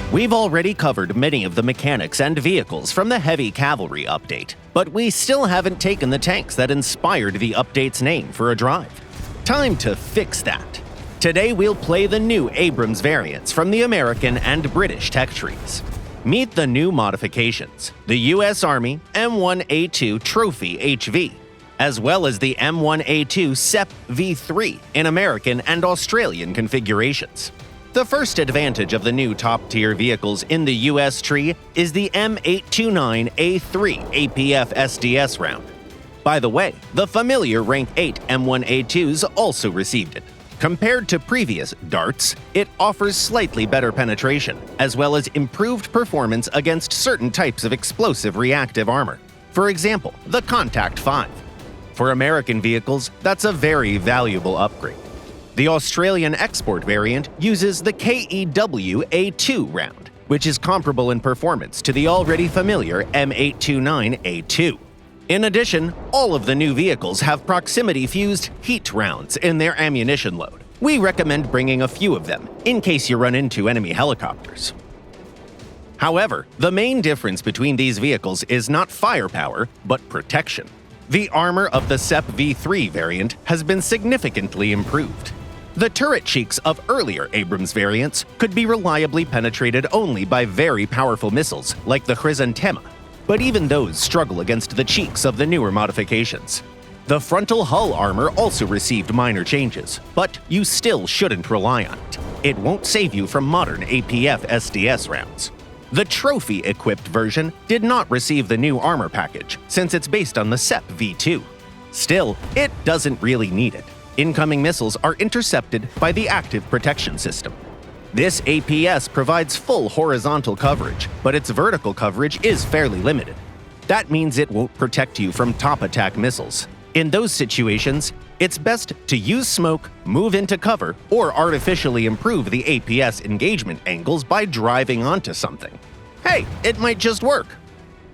We've already covered many of the mechanics and vehicles from the Heavy Cavalry update, but we still haven't taken the tanks that inspired the update's name for a drive. Time to fix that. Today we'll play the new Abrams variants from the American and British tech trees. Meet the new modifications, the US Army M1A2 Trophy HV, as well as the M1A2 SEP V3 in American and Australian configurations. The first advantage of the new top-tier vehicles in the US tree is the M829A3 APF SDS round. By the way, the familiar Rank 8 M1A2s also received it. Compared to previous darts, it offers slightly better penetration, as well as improved performance against certain types of explosive reactive armor. For example, the Contact 5. For American vehicles, that's a very valuable upgrade. The Australian export variant uses the KEW A2 round, which is comparable in performance to the already familiar M829A2. In addition, all of the new vehicles have proximity-fused heat rounds in their ammunition load. We recommend bringing a few of them, in case you run into enemy helicopters. However, the main difference between these vehicles is not firepower, but protection. The armor of the SEP V3 variant has been significantly improved. The turret cheeks of earlier Abrams variants could be reliably penetrated only by very powerful missiles like the Chrysanthema, but even those struggle against the cheeks of the newer modifications. The frontal hull armor also received minor changes, but you still shouldn't rely on it. It won't save you from modern APF SDS rounds. The trophy-equipped version did not receive the new armor package, since it's based on the SEP V2. Still, it doesn't really need it. Incoming missiles are intercepted by the active protection system. This APS provides full horizontal coverage, but its vertical coverage is fairly limited. That means it won't protect you from top attack missiles. In those situations, it's best to use smoke, move into cover, or artificially improve the APS engagement angles by driving onto something. Hey, it might just work!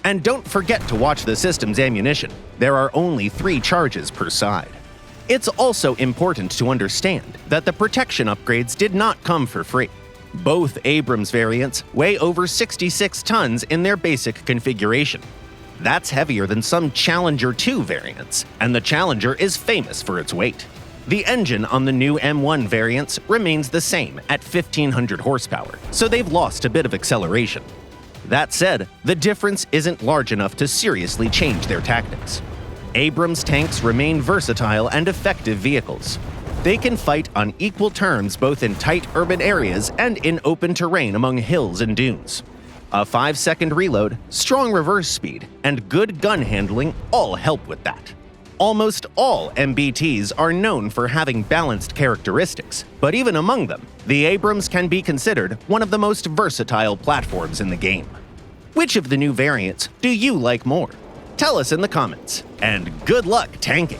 And don't forget to watch the system's ammunition. There are only 3 charges per side. It's also important to understand that the protection upgrades did not come for free. Both Abrams variants weigh over 66 tons in their basic configuration. That's heavier than some Challenger 2 variants, and the Challenger is famous for its weight. The engine on the new M1 variants remains the same at 1,500 horsepower, so they've lost a bit of acceleration. That said, the difference isn't large enough to seriously change their tactics. Abrams tanks remain versatile and effective vehicles. They can fight on equal terms both in tight urban areas and in open terrain among hills and dunes. A 5-second reload, strong reverse speed, and good gun handling all help with that. Almost all MBTs are known for having balanced characteristics, but even among them, the Abrams can be considered one of the most versatile platforms in the game. Which of the new variants do you like more? Tell us in the comments, and good luck tanking!